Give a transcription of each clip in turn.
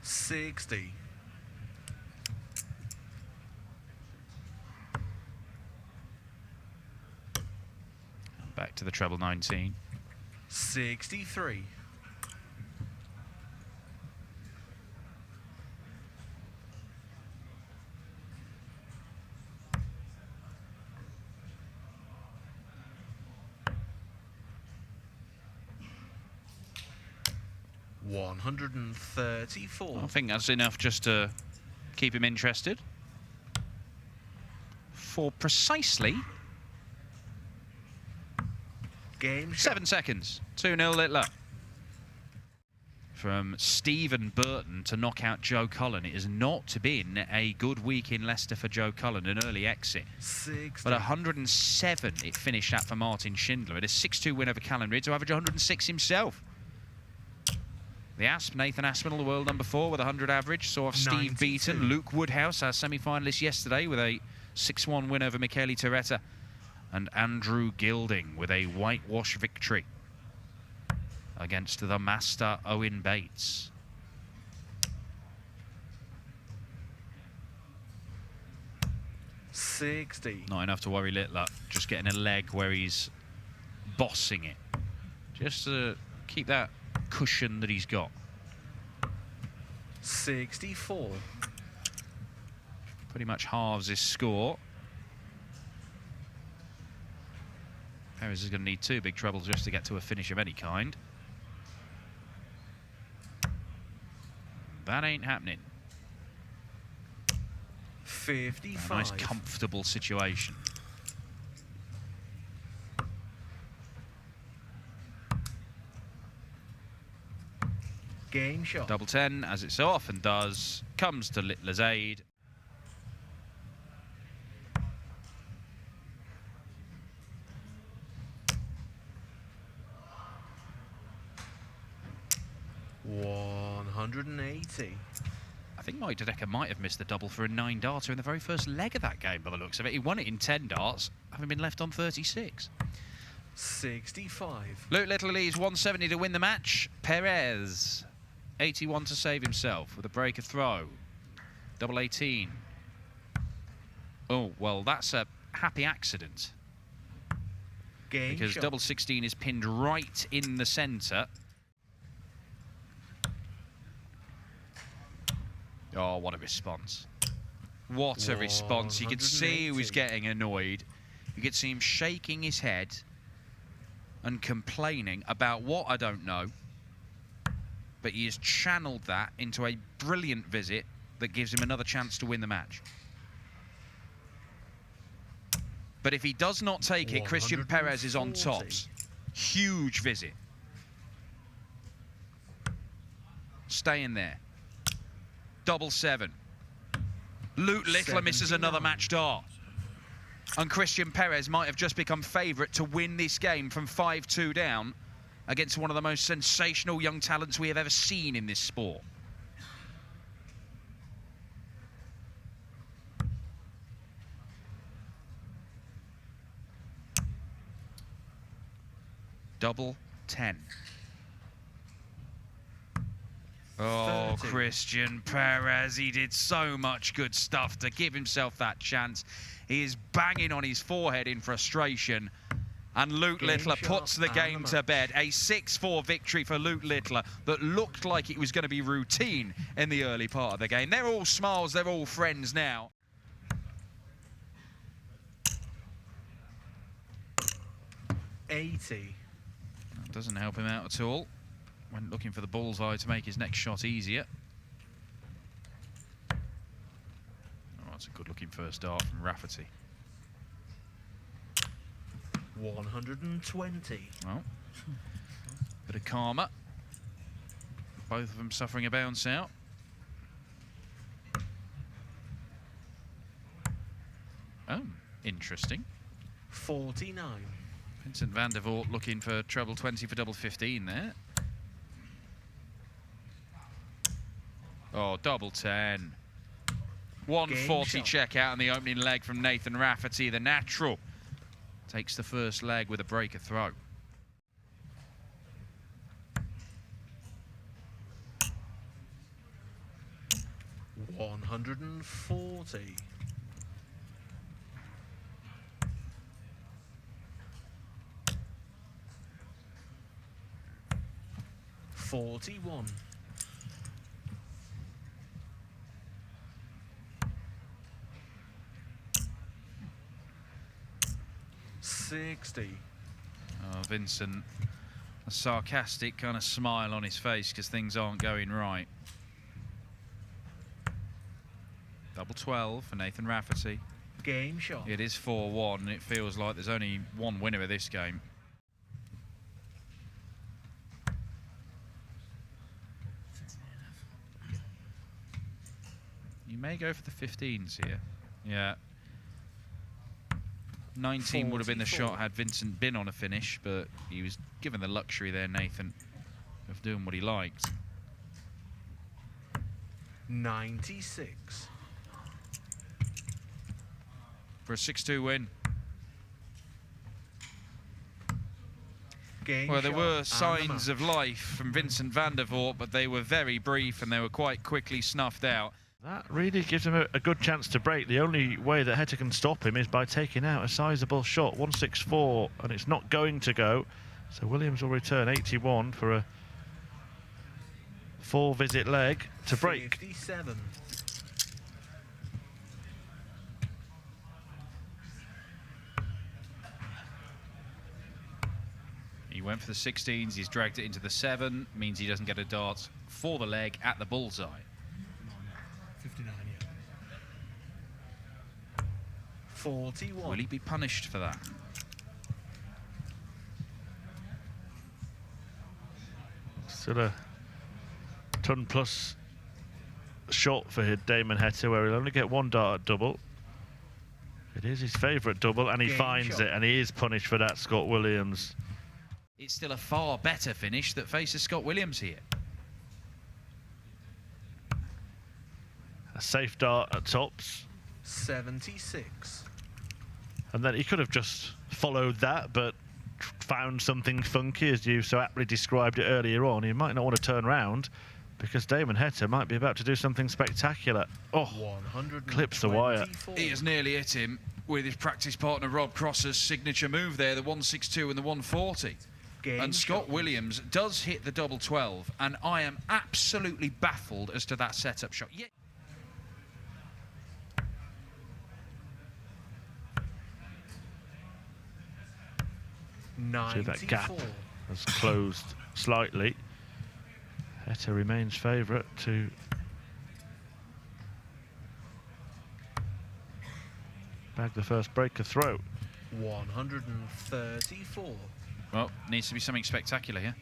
60. Back to the treble 19. 63. $134. I think that's enough just to keep him interested. For precisely Game 7 seconds. 2-0 Littler. From Stephen Burton to knock out Joe Cullen. It has not been a good week in Leicester for Joe Cullen, an early exit. 60. But 107 it finished at for Martin Schindler. It is a 6-2 win over Callan Reid to average 106 himself. The Asp, Nathan Aspinall, the world number 4 with 100 average. Saw off Steve 92. Beaton. Luke Woodhouse, our semi-finalist yesterday, with a 6-1 win over Michele Torretta. And Andrew Gilding with a whitewash victory against the master Owen Bates. $60. Not enough to worry Littler, just getting a leg where he's bossing it. Just to keep that cushion that he's got. 64. Pretty much halves his score. Perez is going to need 2 big trebles just to get to a finish of any kind. That ain't happening. 55. A nice comfortable situation. Game shot. Double 10, as it so often does, comes to Littler's aid. $180. I think Mike Dedeker might have missed the double for a 9-darter in the very first leg of that game by the looks of it. He won it in 10 darts, having been left on 36. 65. Luke Little leaves 170 to win the match. Perez, 81 to save himself with a breaker throw. Double 18. Oh, well, that's a happy accident. Game because shot. double 16 is pinned right in the centre. Oh, what a response. What a response. You could see he was getting annoyed. You could see him shaking his head and complaining about what, I don't know. But he has channeled that into a brilliant visit that gives him another chance to win the match. But if he does not take it, Christian Perez is on tops. Huge visit. Stay in there. Double 7. Luke Littler misses another match dart. And Christian Perez might have just become favourite to win this game from 5-2 down against one of the most sensational young talents we have ever seen in this sport. Double 10. Oh, 30. Christian Perez, he did so much good stuff to give himself that chance. He is banging on his forehead in frustration. And Luke Littler puts the game to bed. A 6-4 victory for Luke Littler that looked like it was going to be routine in the early part of the game. They're all smiles, they're all friends now. $80. That doesn't help him out at all. Went looking for the bullseye to make his next shot easier. Oh, that's a good-looking first dart from Rafferty. 120. Well, bit of karma. Both of them suffering a bounce out. Oh, interesting. 49. Vincent van der Voort looking for treble 20 for double 15 there. Oh, double 10. 140 check out in the opening leg from Nathan Rafferty. The natural takes the first leg with a breaker throw. 140. 41. 60. Oh, Vincent, a sarcastic kind of smile on his face because things aren't going right. Double 12 for Nathan Rafferty. Game shot. It is 4-1, and it feels like there's only one winner of this game. You may go for the 15s here. Yeah. 19 would have been the shot had Vincent been on a finish, but he was given the luxury there, Nathan, of doing what he liked. 96. For a 6-2 win. Well, there were signs of life from Vincent van der Voort, but they were very brief and they were quite quickly snuffed out. That really gives him a good chance to break. The only way that Heta can stop him is by taking out a sizable shot. 164, and it's not going to go. So Williams will return 81 for a 4-visit leg to break. 57. He went for the 16s, he's dragged it into the 7, means he doesn't get a dart for the leg at the bullseye. 59, yeah. 41. Will he be punished for that? Still a ton-plus shot for Damon Heta, where he'll only get one dart at double. It is his favourite double, and he finds it, and he is punished for that, Scott Williams. It's still a far better finish that faces Scott Williams here. A safe dart at tops. 76. And then he could have just followed that, but found something funky, as you so aptly described it earlier on. He might not want to turn round, because Damon Heta might be about to do something spectacular. Oh, clips the wire. He has nearly hit him with his practice partner Rob Crosser's signature move there, the 162 and the 140. And Scott Williams does hit the double 12, and I am absolutely baffled as to that setup shot. Yeah. See, that gap has closed slightly. Heta remains favourite to bag the first breaker throw. 134. Well, needs to be something spectacular here.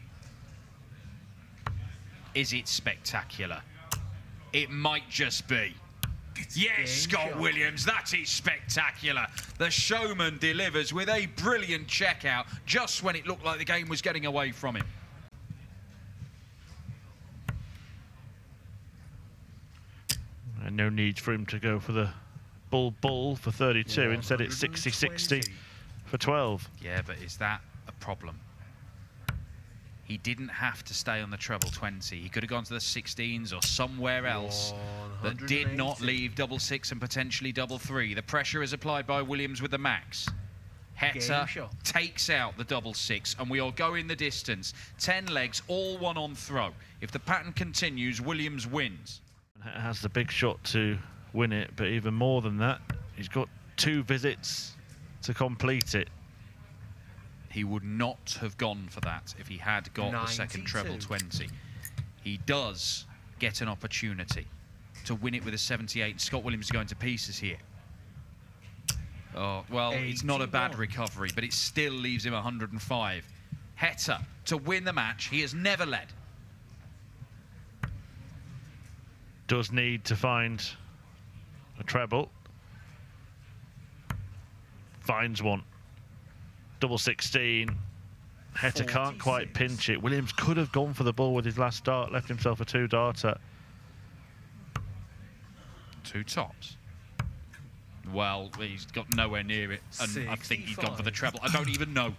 Is it spectacular? It might just be. Yes, Scott Williams, that is spectacular. The showman delivers with a brilliant checkout just when it looked like the game was getting away from him. And no need for him to go for the bull for 32. Instead, it's 60-60 for 12. Yeah, but is that a problem? He didn't have to stay on the treble 20. He could have gone to the 16s or somewhere else that did not leave double 6 and potentially double 3. The pressure is applied by Williams with the max. Heta takes out the double 6, and we are going the distance. 10 legs, all one on throw. If the pattern continues, Williams wins. Heta has the big shot to win it, but even more than that, he's got 2 visits to complete it. He would not have gone for that if he had got 92. The second treble 20. He does get an opportunity to win it with a 78. Scott Williams is going to pieces here. Oh, well, 81. It's not a bad recovery, but it still leaves him 105. Heta to win the match. He has never led. Does need to find a treble. Finds one. Double 16. Heta can't quite pinch it. Williams could have gone for the ball with his last dart, left himself a 2-darter. 2 tops. Well, he's got nowhere near it, and 65. I think he's gone for the treble. I don't even know.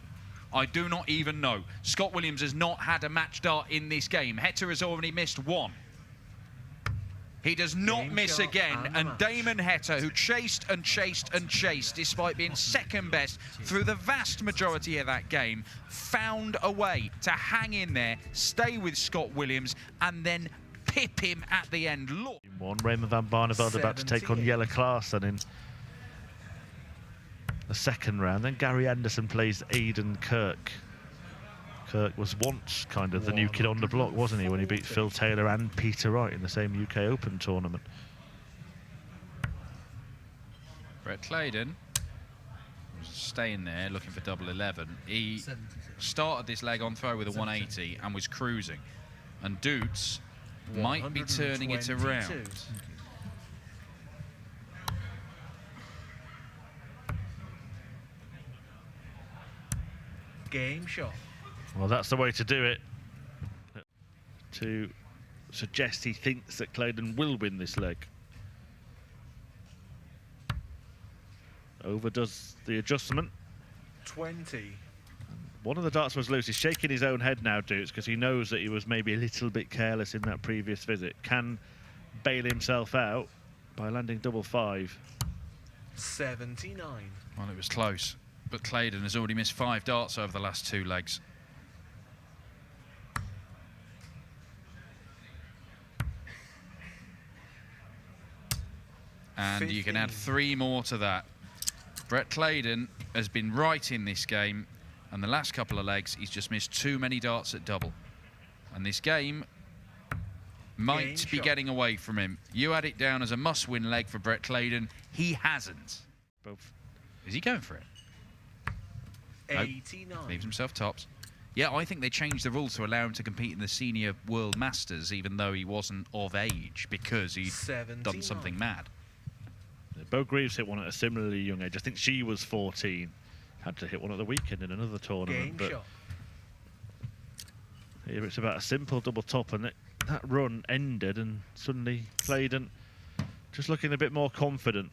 I do not even know. Scott Williams has not had a match dart in this game. Heta has already missed 1. He does not Game miss shot again, and and match. Damon Heta, who chased and chased and chased despite being second best through the vast majority of that game, found a way to hang in there, stay with Scott Williams, and then pip him at the end. Look. Raymond van Barneveld about to take on 78. Jelle Klaassen in the second round. Then Gary Anderson plays Aidan Kirk. Kirk was once kind of the new kid on the block, wasn't he, when he beat Phil Taylor and Peter Wright in the same UK Open tournament. Brett Clayton was staying there looking for double 11. He started this leg on throw with a 180 and was cruising. And Doots might be turning it around. Game shot. Well, that's the way to do it. To suggest he thinks that Clayton will win this leg. Overdoes the adjustment. 20. One of the darts was loose. He's shaking his own head now, Doots, because he knows that he was maybe a little bit careless in that previous visit. Can bail himself out by landing double 5. 79. Well, it was close, but Clayton has already missed 5 darts over the last 2 legs. And you can add 3 more to that. Brett Clayton has been right in this game, and the last couple of legs, he's just missed too many darts at double. And this game might be getting away from him. You had it down as a must-win leg for Brett Clayton. He hasn't. Both. Is he going for it? 89. Nope. Leaves himself tops. Yeah, I think they changed the rules to allow him to compete in the Senior World Masters, even though he wasn't of age, because he'd done something mad. Bo Greaves hit one at a similarly young age. I think she was 14. Had to hit one at the weekend in another tournament. Game shot. Here it's about a simple double top, and that run ended, and suddenly Clayton just looking a bit more confident.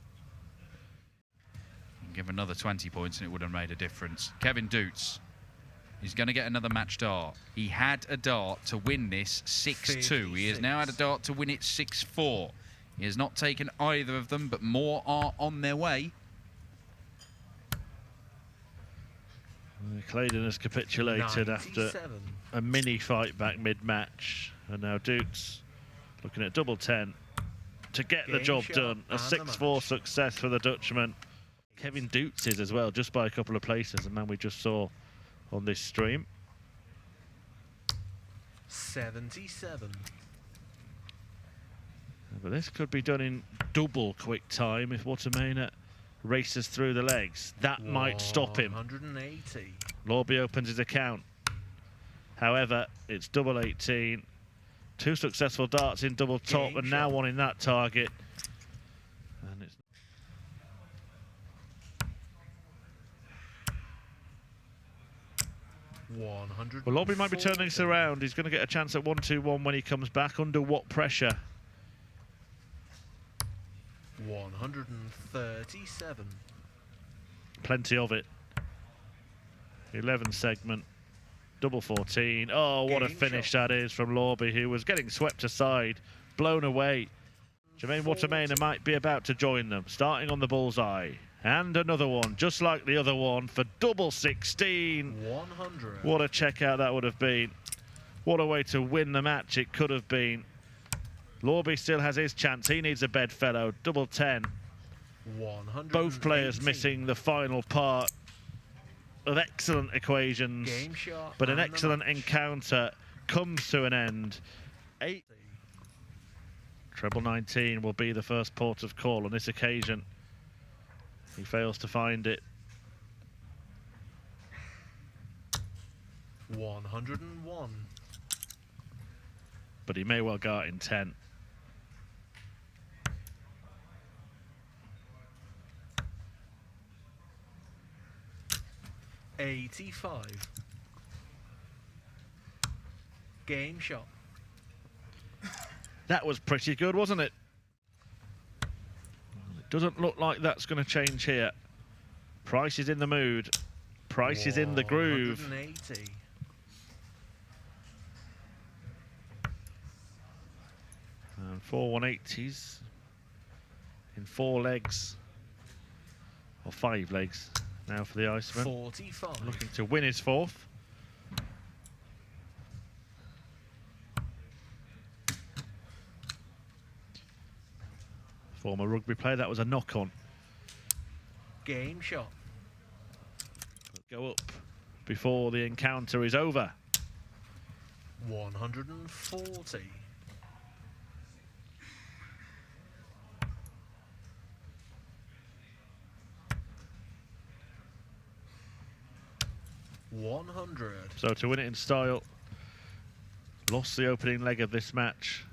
Give another 20 points and it would have made a difference. Kevin Doots. He's going to get another match dart. He had a dart to win this 6-2. He has now had a dart to win it 6-4. He has not taken either of them, but more are on their way. Clayton has capitulated 97. after a mini fight back mid-match. And now Doots looking at double 10 to get the job done. A 6-4 success for the Dutchman. Kevin Doots is as well, just by a couple of places, a man we just saw on this stream. 77. But this could be done in double quick time if Watermain races through the legs. That might stop him. 180. Lorby opens his account. However, it's double 18. 2 successful darts in double top, and now one in that target. And it's well, Lorby might be turning this around. He's going to get a chance at 1-2-1 when he comes back. Under what pressure? 137. Plenty of it. 11 segment. Double 14. Oh, what a finish that is from Lorby, who was getting swept aside, blown away. Jermaine Watermain might be about to join them, starting on the bullseye. And another one, just like the other one, for double 16. 100. What a checkout that would have been. What a way to win the match it could have been. Lorby still has his chance. He needs a bedfellow. Double 10. 100. Both players missing the final part of excellent equations, but an excellent encounter comes to an end. 8. Treble 19 will be the first port of call on this occasion. He fails to find it. 101. But he may well go out in 10. $85. Game shot. That was pretty good, wasn't it? It doesn't look like that's going to change here. Price is in the mood. Price is in the groove. 180. And 4 180s in 4 legs, or 5 legs now for the Iceman. 45. Looking to win his 4th. Former rugby player, that was a knock-on. Game shot. Go up before the encounter is over. 140. 100. So to win it in style, lost the opening leg of this match.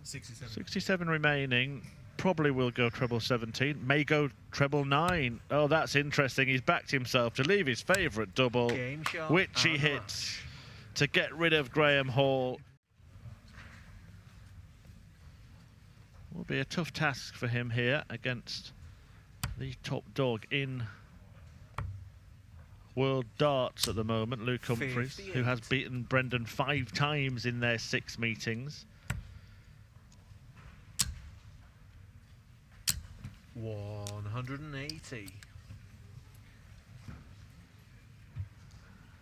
67 remaining. Probably will go treble 17. May go treble 9. Oh, that's interesting. He's backed himself to leave his favourite double, which he hits to get rid of Graham Hall. Will be a tough task for him here against the top dog in world darts at the moment, Luke Humphries, 58. who has beaten Brendan 5 times in their 6 meetings. 180.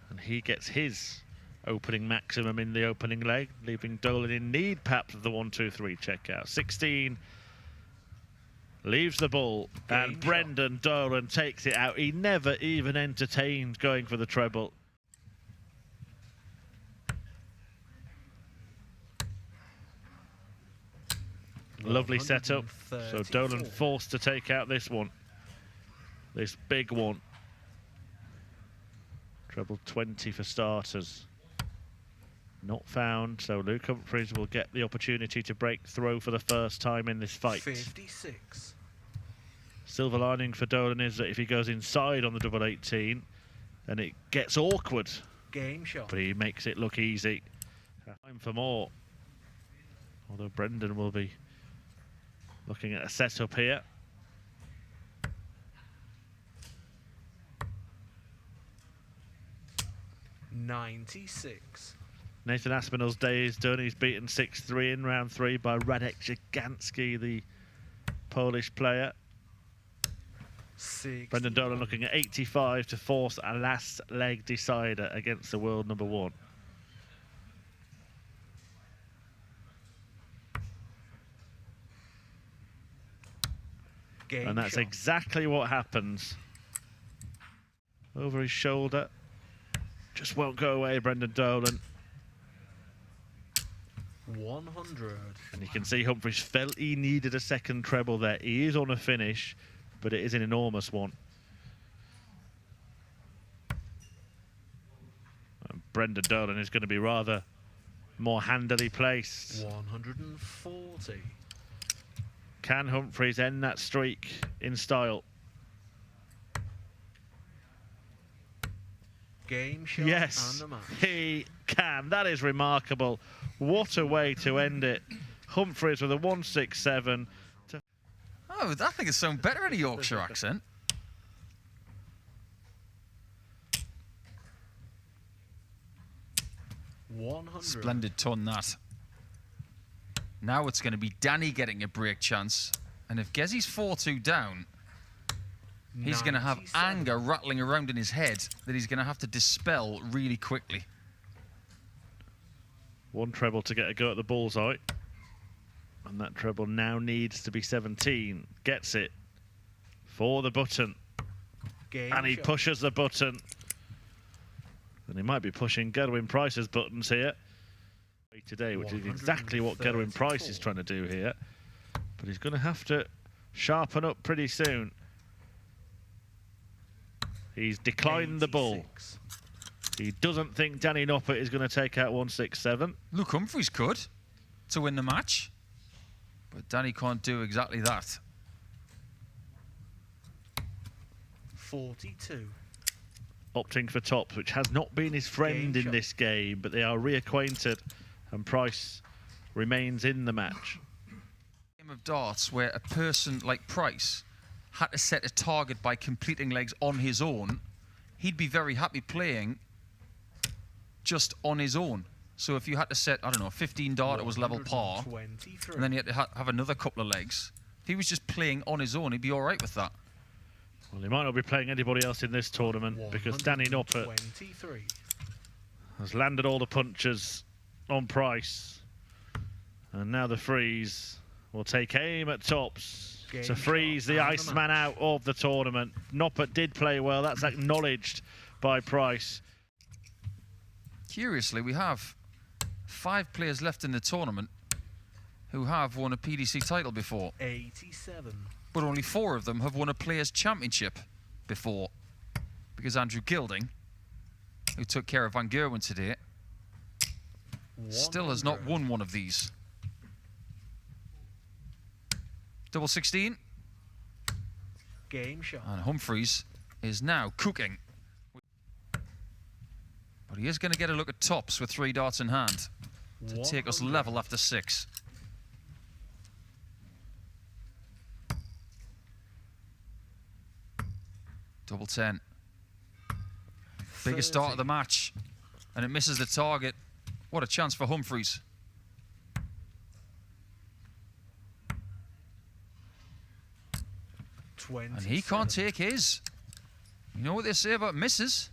And he gets his opening maximum in the opening leg, leaving Dolan in need perhaps of the 1-2-3 checkout. 16 leaves the ball, and Brendan Dolan takes it out. He never even entertained going for the treble. Lovely setup. So Dolan forced to take out this one. This big one. Treble 20 for starters. Not found, so Luke Humphries will get the opportunity to break through for the first time in this fight. 56. Silver lining for Dolan is that if he goes inside on the double 18, then it gets awkward. Game shot. But he makes it look easy. Time for more. Although Brendan will be looking at a setup here. $96. Nathan Aspinall's day is done. He's beaten 6-3 in round 3 by Radic Giganski, the Polish player. 61. Brendan Dolan looking at 85 to force a last leg decider against the world number 1. Game and that's shot. exactly what happens. Over his shoulder. Just won't go away, Brendan Dolan. 100. And you can see Humphries felt he needed a second treble there. He is on a finish, but it is an enormous one. And Brendan Dolan is going to be rather more handily placed. 140. Can Humphries end that streak in style? Game shot. Yes, And the match. he can. That is remarkable. What a way to end it. Humphries with a 167. Oh, I think it sounds better in a Yorkshire accent. Splendid ton, that. Now it's going to be Danny getting a break chance. And if Gezzy's 4-2 down, he's going to have 97. anger rattling around in his head that he's going to have to dispel really quickly. One treble to get a go at the bullseye. And that treble now needs to be 17. Gets it for the button. Game And he shot. pushes the button. And he might be pushing Gerwin Price's buttons here today, which is exactly what Gerwin Price is trying to do here. But he's going to have to sharpen up pretty soon. He's declined the ball. 86. He doesn't think Danny Noppert is going to take out 167. Luke Humphries could to win the match. But Danny can't do exactly that. 42. Opting for tops, which has not been his friend Game in shot. this game, but they are reacquainted, and Price remains in the match. Game of darts where a person like Price had to set a target by completing legs on his own, he'd be very happy playing just on his own. So if you had to set, I don't know, 15 dart, it was level par, 123. and then you had to have another couple of legs. If he was just playing on his own, he'd be all right with that. Well, he might not be playing anybody else in this tournament because Danny Noppert 123. has landed all the punches on Price. And now the freeze will take aim at tops to freeze the Iceman out of the tournament. Noppert did play well. That's acknowledged by Price. Curiously, we have 5 players left in the tournament who have won a PDC title before. 87. But only 4 of them have won a Players' Championship before. Because Andrew Gilding, who took care of Van Gerwen today, still has not won one of these. Double 16. Game shot. And Humphries is now cooking. But he is going to get a look at tops with 3 darts in hand to take us level after 6. Double 10. Biggest start of the match. And it misses the target. What a chance for Humphries. And he can't take his. You know what they say about misses?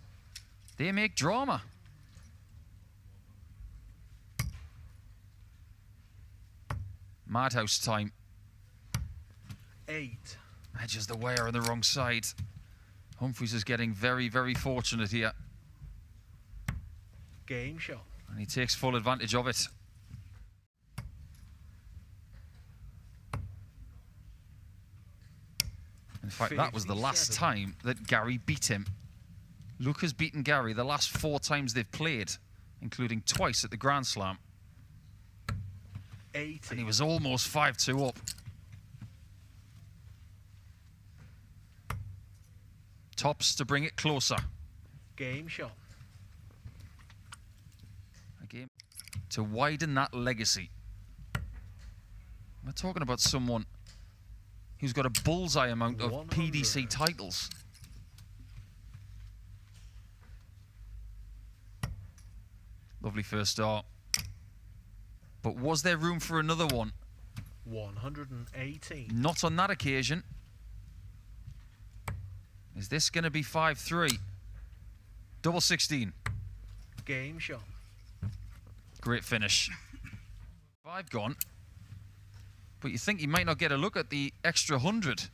They make drama. Madhouse time. 8. Edges the wire on the wrong side. Humphries is getting very, very fortunate here. Game shot. And he takes full advantage of it. In fact, that was the last time that Gary beat him. Luke has beaten Gary the last 4 times they've played, including twice at the Grand Slam. 80. And he was almost 5-2 up. Tops to bring it closer. Game shot. Again, to widen that legacy. We're talking about someone who's got a bullseye amount of 100. PDC titles. Lovely first start. But was there room for another one? 118. Not on that occasion. Is this going to be 5-3? Double 16. Game shot. Great finish. 5 gone. But you think he might not get a look at the extra 100.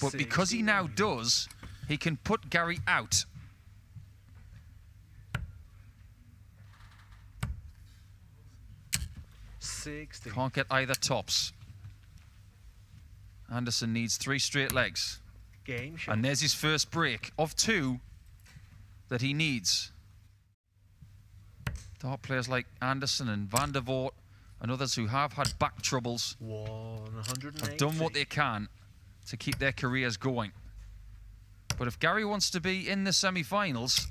But because he now does, he can put Gary out. Can't get either tops. Anderson needs 3 straight legs. Game shot. And there's his first break of 2 that he needs. Dart players like Anderson and Van der Voort and others who have had back troubles 180. have done what they can to keep their careers going. But if Gary wants to be in the semi-finals,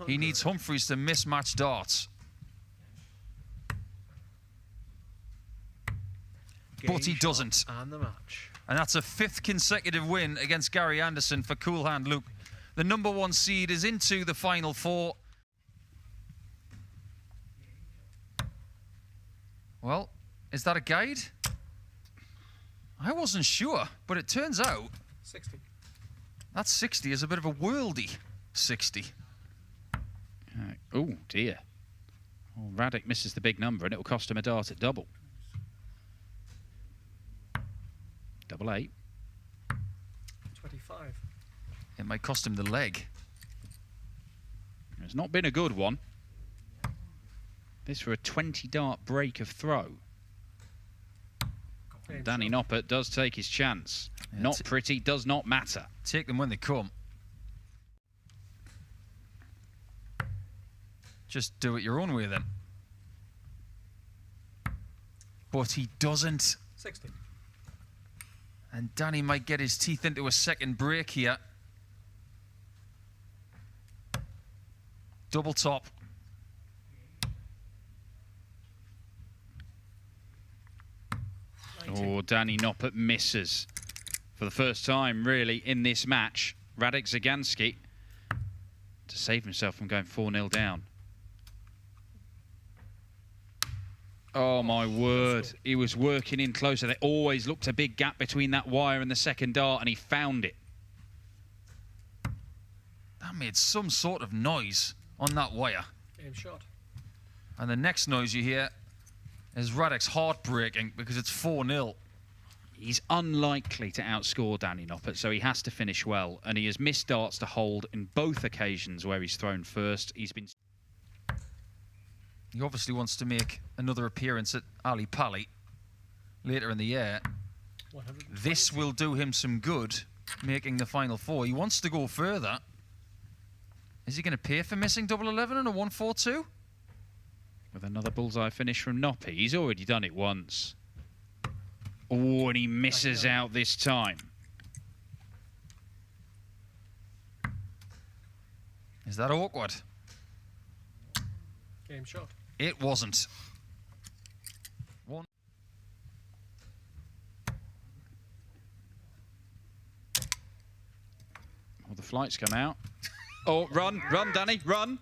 he needs Humphries to mismatch darts. But he doesn't. And the match. And that's a 5th consecutive win against Gary Anderson for Cool Hand Luke. The #1 seed is into the Final 4. Well, is that a guide? I wasn't sure, but it turns out 60. that 60 is a bit of a worldy 60. Oh, dear. Well, Radic misses the big number, and it will cost him a dart at double. Double 8. 25. It might cost him the leg. It's not been a good one. This for a 20 dart break of throw. Danny Noppert does take his chance. Yeah, not pretty, does not matter. Take them when they come. Just do it your own way then. But he doesn't. 60. And Danny might get his teeth into a second break here. Double top. Oh, Danny Noppert misses for the first time, really, in this match. Radic Zaganski to to save himself from going 4-0 down. Oh my word, he was working in closer. There always looked a big gap between that wire and the second dart, and he found it. That made some sort of noise on that wire. Game shot. And the next noise you hear is Radic's heart breaking because it's 4-0. He's unlikely to outscore Danny Noppert, so he has to finish well. And he has missed darts to hold in both occasions where he's thrown first. He's been... He obviously wants to make another appearance at Ali Pali later in the year. This will do him some good, making the final four. He wants to go further. Is he going to pay for missing double 11 and a 1-4-2? With another bullseye finish from Noppy. He's already done it once. Oh, and he misses out this time. Is that awkward? Game shot. It wasn't. One. Oh, the flights come out. Oh, run, Danny, run.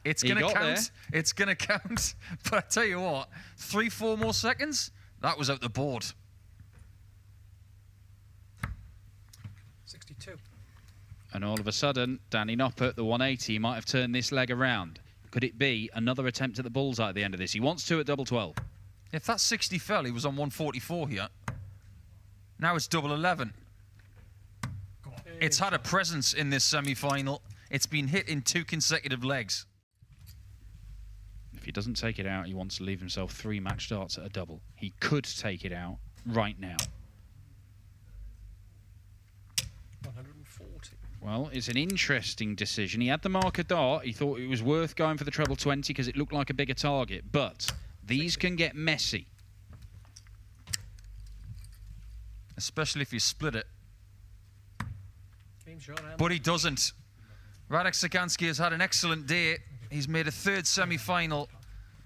It's going to count. It's going to count. But I tell you what, 3-4 more seconds, that was out the board. 62. And all of a sudden, Danny Noppert, the 180, might have turned this leg around. Could it be another attempt at the bullseye at the end of this? He wants to at double 12. If that 60 fell, he was on 144 here. Now it's double 11. It's had a presence in this semi-final. It's been hit in 2 consecutive legs. If he doesn't take it out, he wants to leave himself 3 match darts at a double. He could take it out right now. 140. Well, it's an interesting decision. He had the marker dart. He thought it was worth going for the treble 20 because it looked like a bigger target. But these can get messy. Especially if you split it. Game shot. But he doesn't. Radic Sikansky has had an excellent day. He's made a 3rd semi-final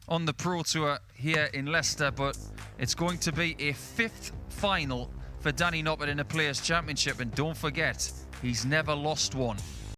on the Pro Tour here in Leicester, but it's going to be a 5th final for Danny Noppert in a Players' Championship. And don't forget, he's never lost one.